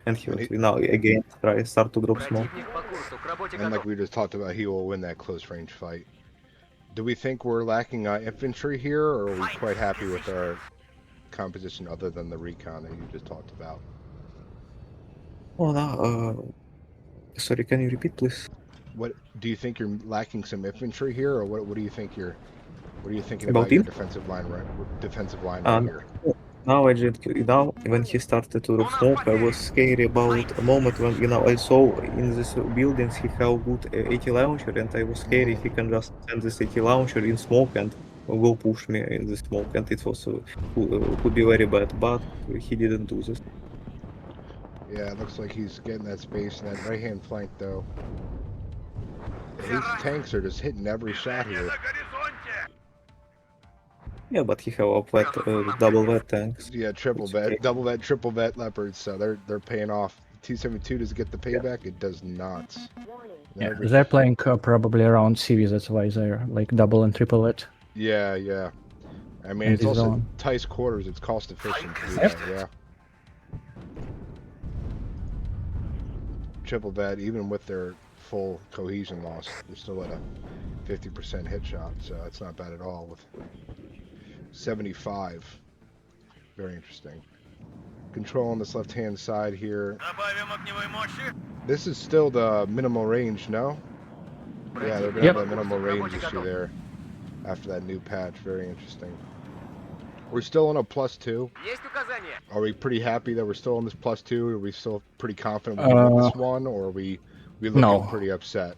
Speaker 3: And he
Speaker 1: And
Speaker 3: will now again start to drop smoke.
Speaker 4: Противник по курсу, к работе
Speaker 1: And like
Speaker 4: готов.
Speaker 1: we just talked about, he will win that close range fight. Do we think we're lacking infantry here, or are we quite happy with our composition other than the recon that you just talked about?
Speaker 3: Oh no, sorry, can you repeat please?
Speaker 1: What do you think you're lacking some infantry here, or what do you think what are you thinking
Speaker 3: About
Speaker 1: about your
Speaker 3: him?
Speaker 1: defensive line right here?
Speaker 3: Now when he started to drop smoke, I was scared about a moment when I saw in this buildings he have good AT launcher, and I was scared if he can just send this AT launcher in smoke and go push me in the smoke, and it was could be very bad, but he didn't do this.
Speaker 1: Yeah, it looks like he's getting that space in that right-hand flank, though. His tanks are just hitting every shot
Speaker 4: Движение
Speaker 1: here.
Speaker 4: на горизонте!
Speaker 3: Yeah, but he have up double vet tanks.
Speaker 1: Yeah, triple
Speaker 3: It's
Speaker 1: vet,
Speaker 3: okay.
Speaker 1: double vet, triple vet leopards, so they're paying off. T-72 does it get the payback? It does not.
Speaker 2: Yeah,
Speaker 1: Never-
Speaker 2: they're playing probably around CV, that's why they're like double and triple it.
Speaker 1: Yeah. I mean,
Speaker 2: And
Speaker 1: it's
Speaker 2: his
Speaker 1: also
Speaker 2: own.
Speaker 1: tight quarters. It's cost efficient to do
Speaker 2: Yep.
Speaker 1: that. Yeah. Triple vet, even with their full cohesion loss, they're still at a 50% hit shot, so that's not bad at all. With 75, very interesting. Control on this left-hand side here.
Speaker 4: Добавим огневой мощи.
Speaker 1: This is still the minimal range, no? Yeah, they're gonna
Speaker 2: Yep.
Speaker 1: have that minimal range issue there after that new patch. Very interesting. We're still on a +2.
Speaker 4: Есть указание.
Speaker 1: Are we pretty happy that we're still on this +2? Are we still pretty confident we can win this one, or are we looking
Speaker 2: No.
Speaker 1: pretty upset?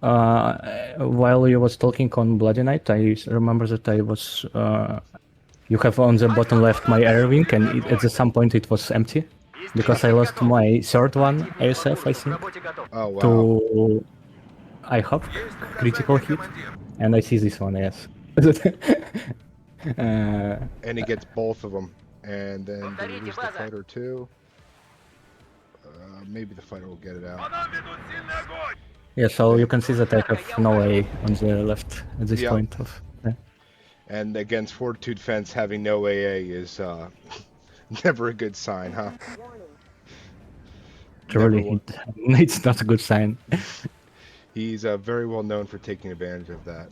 Speaker 2: While you was talking on BloodyKnight, I remember that I was. You have on the bottom left my air wing, and at some point it was empty because I lost my third one ASF, I
Speaker 4: К
Speaker 2: think,
Speaker 4: работе готов.
Speaker 1: Oh wow!
Speaker 2: to I have
Speaker 4: Есть указание,
Speaker 2: critical hit,
Speaker 4: командир.
Speaker 2: and I see this one, yes.
Speaker 1: And he gets both of them, and then did he
Speaker 4: Повторите,
Speaker 1: lose the
Speaker 4: база.
Speaker 1: fighter too? Maybe the fighter will get it
Speaker 4: По
Speaker 1: out.
Speaker 4: нам ведут сильный огонь.
Speaker 2: Yeah, so you can see that I have no A on the left at this
Speaker 1: Yeah.
Speaker 2: point of.
Speaker 1: And against Fortitude Fence, having no AA is never a good sign, huh?
Speaker 2: Truly, it's not a good sign.
Speaker 1: He's very well known for taking advantage of that.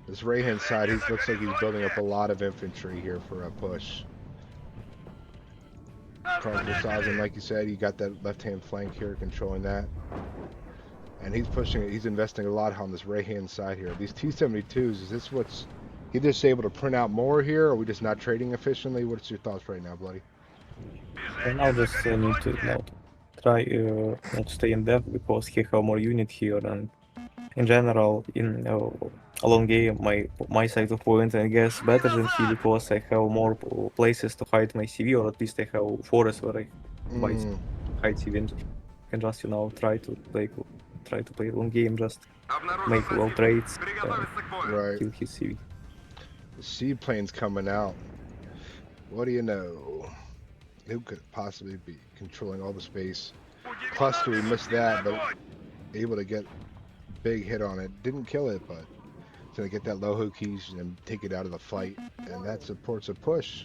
Speaker 1: This right-hand side, he looks like he's building up a lot of infantry here for a push. Carl, like you said, you got that left-hand flank here, controlling that. And he's pushing it. He's investing a lot on this right-hand side here. These T-72s, is this what's... He just able to print out more here, or are we just not trading efficiently? What's your thoughts right now, Bloody?
Speaker 3: And now just need to try not stay in depth because he have more unit here, and in general in a long game my side of point I guess better than he because I have more places to hide my CV, or at least I have forest where I hide CV and can just try to play long game, just make low trades,
Speaker 4: Приготовиться к бою.
Speaker 1: Right.
Speaker 3: kill his CV.
Speaker 1: The seaplane's coming out. What do you know? Who could it possibly be controlling all the space? Cluster, we missed that, but able to get big hit on it. Didn't kill it, but it's gonna get that low hook keys and take it out of the fight, and that supports a push.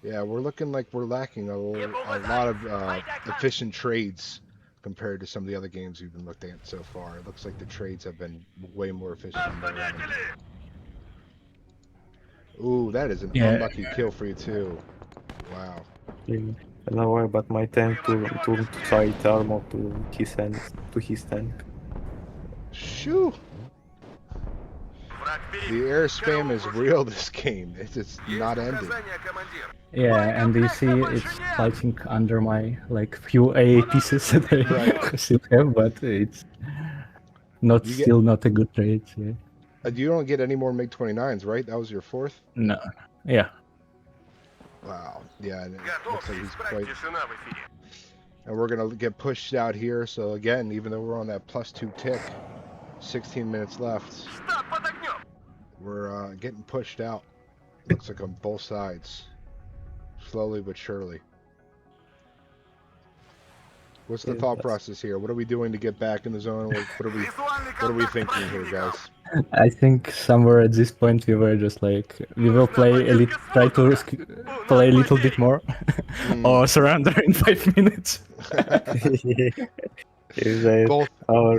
Speaker 1: Yeah, we're looking like we're lacking a lot of efficient trades compared to some of the other games we've been looking at so far. It looks like the trades have been way more efficient on their end. Ooh, that is an
Speaker 2: Yeah.
Speaker 1: unlucky kill for you too. Wow.
Speaker 3: Yeah. And now I but my tank turn to side armor to his tank.
Speaker 1: Shoo!
Speaker 4: Враг впереди.
Speaker 1: The air spam is real this game. It's just
Speaker 4: Есть
Speaker 1: not ending.
Speaker 4: указания, командир.
Speaker 2: Yeah, and you see it's fighting under my like few AA pieces that I
Speaker 1: Right.
Speaker 2: still have, but it's not
Speaker 1: You get-
Speaker 2: still not a good trade. Yeah.
Speaker 1: You don't get any more MiG-29s, right? That was your fourth?
Speaker 2: No. Yeah.
Speaker 1: Wow. Yeah, and it looks
Speaker 4: Готовьте
Speaker 1: like he's
Speaker 4: исправить
Speaker 1: quite...
Speaker 4: тишина в эфире.
Speaker 1: And we're going to get pushed out here. So again, even though we're on that +2 tick, 16 minutes left,
Speaker 4: Штаб под огнем.
Speaker 1: we're getting pushed out. Looks like on both sides. Slowly but surely. What's the
Speaker 3: Yeah,
Speaker 1: thought
Speaker 3: that's-
Speaker 1: process here? What are we doing to get back in the zone? What are we thinking here, guys?
Speaker 2: I think somewhere at this point we were just like we will play a little, try to play a little bit more, or surrender in 5 minutes.
Speaker 3: Is that
Speaker 1: Both.
Speaker 3: our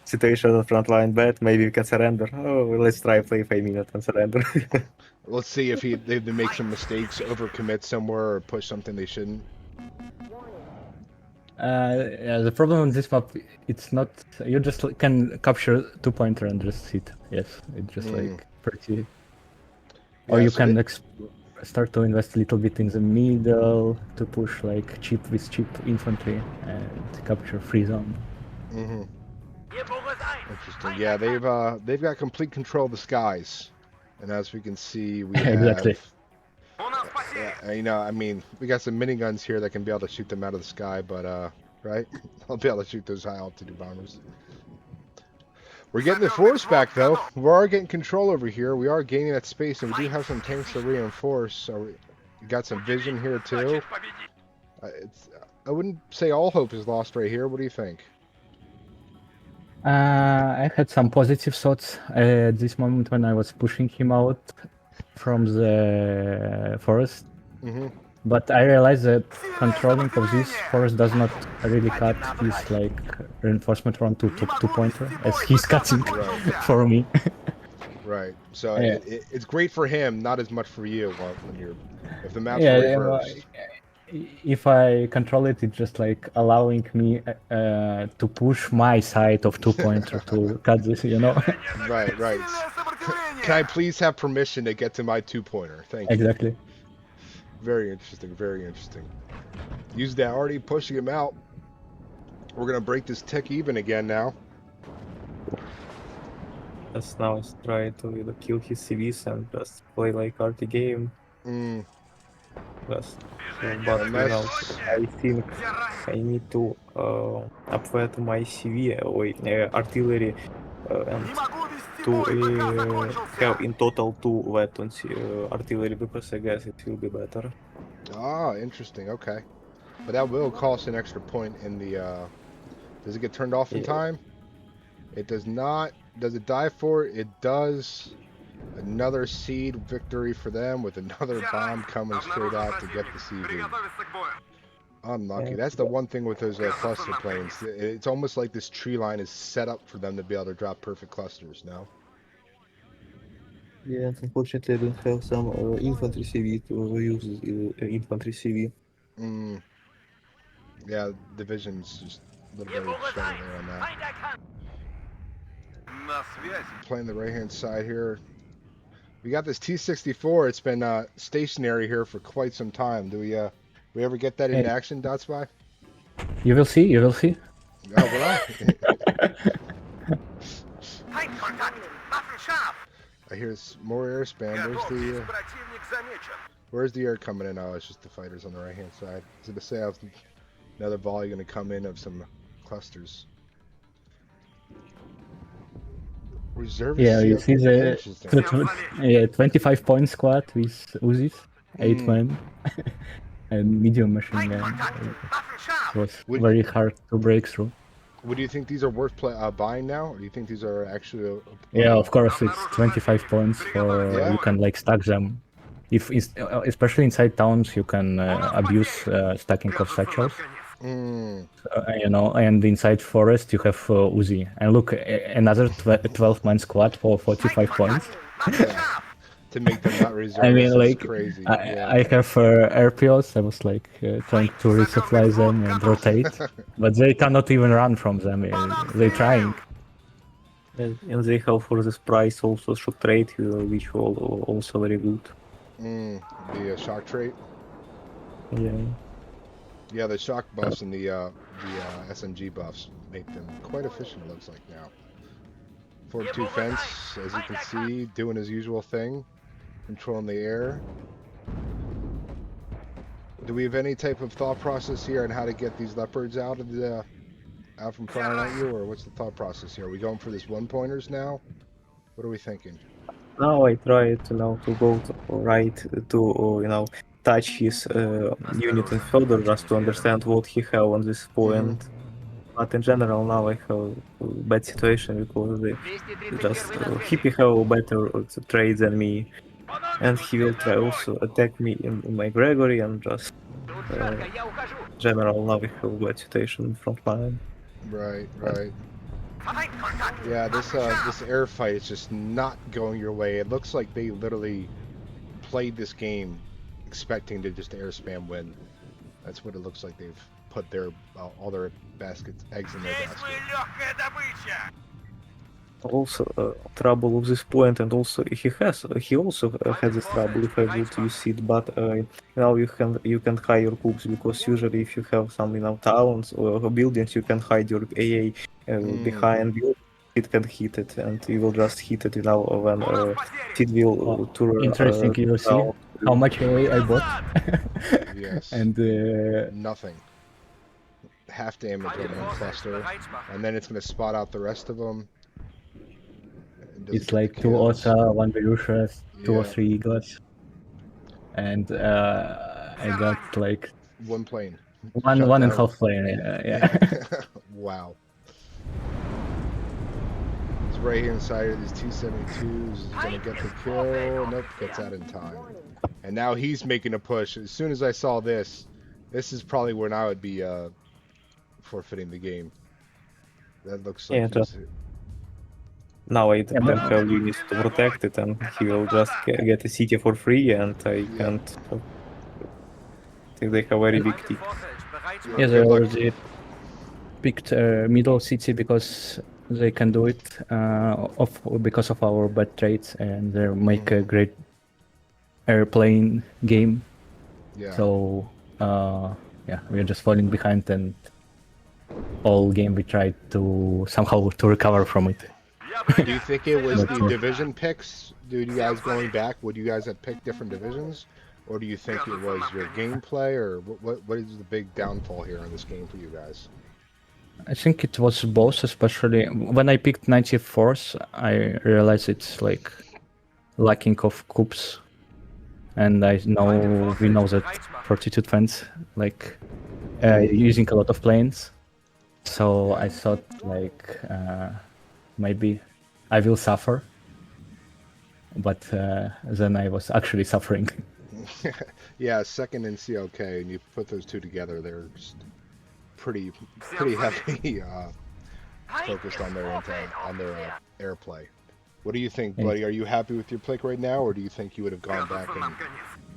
Speaker 3: situation on front line bad? Maybe we can surrender. Oh, let's try play 5 minutes and surrender.
Speaker 1: Let's see if they make some mistakes, overcommit somewhere, or push something they shouldn't.
Speaker 2: Yeah, the problem on this map, it's not you just can capture 2-pointer and just sit. Yes, it's just like pretty. Or
Speaker 1: Yeah,
Speaker 2: you
Speaker 1: so
Speaker 2: can start to invest a little bit in the middle to push like cheap infantry and capture free zone.
Speaker 1: Mm-hmm.
Speaker 4: Небо
Speaker 1: Interesting. Yeah, they've got complete control of the skies, and as we can see, we
Speaker 2: Exactly.
Speaker 1: have.
Speaker 4: У нас потери.
Speaker 1: Yeah, you know, I mean, we got some miniguns here that can be able to shoot them out of the sky, but right? I'll be able to shoot those high altitude bombers. We're getting the force back though. We are getting control over here. We are gaining that space, and we do have some tanks to reinforce. So we got some vision here too.
Speaker 4: Значит, победить.
Speaker 1: I wouldn't say all hope is lost right here. What do you think?
Speaker 2: I had some positive thoughts at this moment when I was pushing him out from the forest.
Speaker 1: Mm-hmm.
Speaker 2: But I realized that controlling of this forest does not really cut his like reinforcement round to 2-pointer, as he's cutting for me.
Speaker 1: Right. So
Speaker 2: Yeah.
Speaker 1: it's great for him, not as much for you when you're if the maps
Speaker 2: Yeah,
Speaker 1: are reversed.
Speaker 2: if I control it, it's just like allowing me to push my side of 2-pointer to cut this, you know?
Speaker 1: Right.
Speaker 4: Сильное сопротивление.
Speaker 1: Can I please have permission to get to my 2-pointer? Thank you.
Speaker 2: Exactly.
Speaker 1: Very interesting. Very interesting. Use that already pushing him out. We're gonna break this tick even again now.
Speaker 3: Just now try to kill his CVs and just play like RT game.
Speaker 1: Mm,
Speaker 3: Just,
Speaker 4: Движение
Speaker 3: but you know,
Speaker 4: сосредоточение.
Speaker 3: I think
Speaker 4: Все ранены.
Speaker 3: I need to upweight my CV or artillery and
Speaker 4: Не могу вести
Speaker 3: to
Speaker 4: бой, пока закончился.
Speaker 3: have in total 2 weapons artillery because I guess it will be better.
Speaker 1: ah, interesting. Okay, but that will cost an extra point in the. Does it get turned off in
Speaker 3: Yeah.
Speaker 1: time? It does not. Does it die for it? It does. Another seed victory for them with another
Speaker 4: Все
Speaker 1: bomb
Speaker 4: ранены.
Speaker 1: coming straight
Speaker 4: Обнаружен
Speaker 1: out to get the
Speaker 4: противник.
Speaker 1: CV.
Speaker 4: Приготовиться к бою.
Speaker 1: Unlucky.
Speaker 3: Yeah.
Speaker 1: That's the one thing with those cluster planes. It's almost like this tree line is set up for them to be able to drop perfect clusters. No.
Speaker 3: Yeah, unfortunately I don't have some infantry CV to use infantry CV.
Speaker 1: Mm. Yeah, division's just a little bit of a struggle there on that.
Speaker 4: На связи.
Speaker 1: Playing the right hand side here. We got this T-64. It's been stationary here for quite some time. Do we ever get that in
Speaker 2: Hey.
Speaker 1: action, Dotspy?
Speaker 2: You will see, you will see.
Speaker 1: Oh, will I?
Speaker 4: Файт-контакт. Waffenscharf.
Speaker 1: I hear more air spam.
Speaker 4: Готовьтесь, противник замечен.
Speaker 1: Where's the air coming in? Oh, it's just the fighters on the right hand side. I was gonna say I was another volley gonna come in of some clusters. Reserve.
Speaker 2: Yeah, you see the
Speaker 1: Interesting.
Speaker 2: 25-point squad with Uzis, 8
Speaker 1: Mm.
Speaker 2: men, and medium machine gun.
Speaker 4: Файт-контакт.
Speaker 2: It
Speaker 4: Waffenscharf.
Speaker 2: was
Speaker 1: Would-
Speaker 2: very hard to break through.
Speaker 1: What do you think these are worth buying now, or do you think these are actually?
Speaker 2: Yeah, of course, it's 25 points for
Speaker 1: Yeah.
Speaker 2: you can like stack them. If it's, especially inside towns, you can abuse stacking of satchels.
Speaker 1: Mm,
Speaker 2: You know, and inside forest you have Uzi. And look, another 12-man squad for 45 points.
Speaker 4: Waffenscharf.
Speaker 1: to make them not reserve.
Speaker 2: I mean,
Speaker 1: is
Speaker 2: like,
Speaker 1: crazy.
Speaker 2: I have RPOs. I was like trying to resupply them and rotate, but they cannot even run from them. They're trying.
Speaker 3: And they have for this price also shock trade, which also very good.
Speaker 1: The shock trait.
Speaker 3: Yeah.
Speaker 1: Yeah, the shock buffs and the SMG buffs make them quite efficient. It looks like now. 4-2 fence, as you can see, doing his usual thing, controlling the air. Do we have any type of thought process here on how to get these leopards out of the out from firing at you, or what's the thought process here? Are we going for this one-pointers now? What are we thinking?
Speaker 3: Now I try to go to right to touch his unit and further just to understand what he have on this point. But in general now I have a bad situation because they just he have better trade than me, and he will try also attack me in my Gregory and just general now we have bad situation in front line.
Speaker 1: Right. Yeah, this air fight is just not going your way. It looks like they literally played this game expecting to just air spam win. That's what it looks like. They've put their all their eggs in their
Speaker 4: Здесь
Speaker 1: basket.
Speaker 4: мы легкая добыча.
Speaker 3: Also trouble of this point, and also he also had this trouble if I would use it, but now you can hide your cooks because usually if you have some towns or buildings you can hide your AA behind you. It can hit it, and you will just hit it when it will turn
Speaker 2: Interesting, you see
Speaker 3: down.
Speaker 2: how much I bought.
Speaker 1: Yes.
Speaker 2: And
Speaker 1: Nothing. Half damage on one cluster, and then it's going to spot out the rest of them.
Speaker 2: it's like 2 Osa, 1 Belushas, 2 or 3 Eagles. And I got like
Speaker 1: one plane.
Speaker 2: one
Speaker 1: Shut
Speaker 2: and a
Speaker 1: down.
Speaker 2: half plane. Yeah.
Speaker 1: Wow. It's right here inside of these T-72s. Is going to get the kill. Nope, gets out in time. And now he's making a push. As soon as I saw this is probably when I would be forfeiting the game. That looks like
Speaker 3: Yeah, now I can have units to protect it, and he will just get a city for free, and I can't. I think they have very big team.
Speaker 2: Yeah, they already picked middle city because they can do it because of our bad trades, and they make a great airplane game.
Speaker 1: Yeah.
Speaker 2: So yeah, we're just falling behind, and all game we tried to somehow to recover from it.
Speaker 1: Do you think it was the division picks? Do you guys going back? Would you guys have picked different divisions, or do you think it was your gameplay, or what is the big downfall here on this game for you guys?
Speaker 2: I think it was both, especially when I picked 94th, I realized it's like lacking of coups, and we know that Fortitude fans like using a lot of planes, so I thought like maybe I will suffer, but then I was actually suffering.
Speaker 1: Yeah, second in CLK, and you put those two together, they're just pretty heavy focused on their airplay. What do you think, Bloody? Are you happy with your pick right now, or do you think you would have gone back and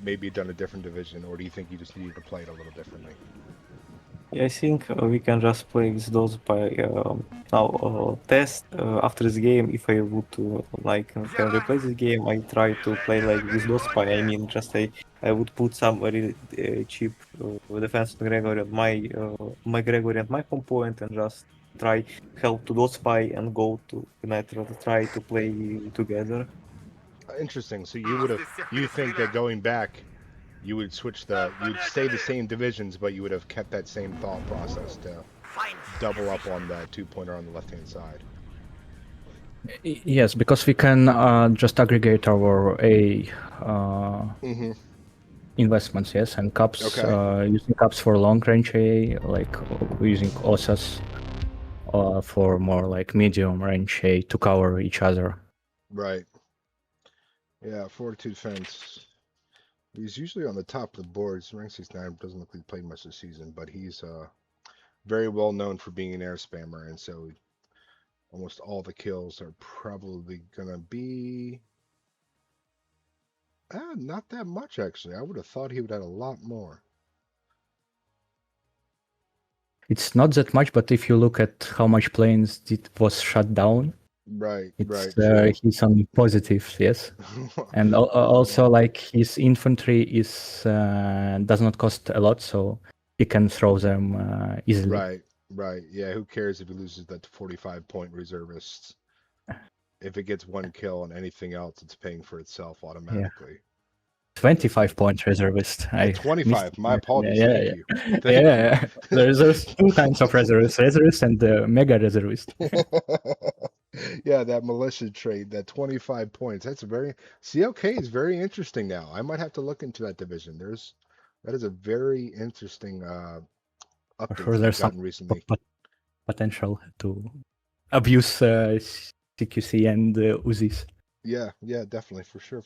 Speaker 1: maybe done a different division, or do you think you just needed to play it a little differently?
Speaker 3: Yeah, I think we can just play with those by now test after this game. If I would can replay this game, I try to play like with Dotspy. I mean, just I would put some very cheap defense on Gregory and my Gregory and my home point, and just try help to Dotspy and go to try to play together.
Speaker 1: Interesting. So you think that going back, you would you'd stay the same divisions, but you would have kept that same thought process to double up on the 2-pointer on the left-hand side.
Speaker 2: Yes, because we can just aggregate our investments, yes, and caps, using caps for long-range AA, like using OSAS for more like medium-range AA to cover each other.
Speaker 1: Right. Yeah, Fortitude fence. He's usually on the top of the boards. Rank 69 doesn't look like he played much this season, but he's very well known for being an air spammer, and so almost all the kills are probably gonna be not that much actually. I would have thought he would have had a lot more.
Speaker 2: It's not that much, but if you look at how much planes was shut down,
Speaker 1: Right,
Speaker 2: It's
Speaker 1: true.
Speaker 2: he's on positives, yes. And also like his infantry is does not cost a lot, so he can throw them easily.
Speaker 1: Right. Yeah, who cares if he loses that 45-point reservists? If it gets one kill on anything else, it's paying for itself automatically.
Speaker 2: 25-point reservist. I
Speaker 1: 25. My
Speaker 2: yeah,
Speaker 1: apologies.
Speaker 2: yeah,
Speaker 1: Thank
Speaker 2: yeah.
Speaker 1: you. Thank
Speaker 2: Yeah, there's two kinds of reservists: reservist and mega reservist.
Speaker 1: you. Yeah, that militia trait, that 25 points. That's very CLK is very interesting now. I might have to look into that division. That is a very interesting
Speaker 2: For
Speaker 1: update
Speaker 2: sure,
Speaker 1: that they've
Speaker 2: there's some
Speaker 1: gotten recently.
Speaker 2: potential to abuse CQC and Uzis.
Speaker 1: Yeah, definitely, for sure.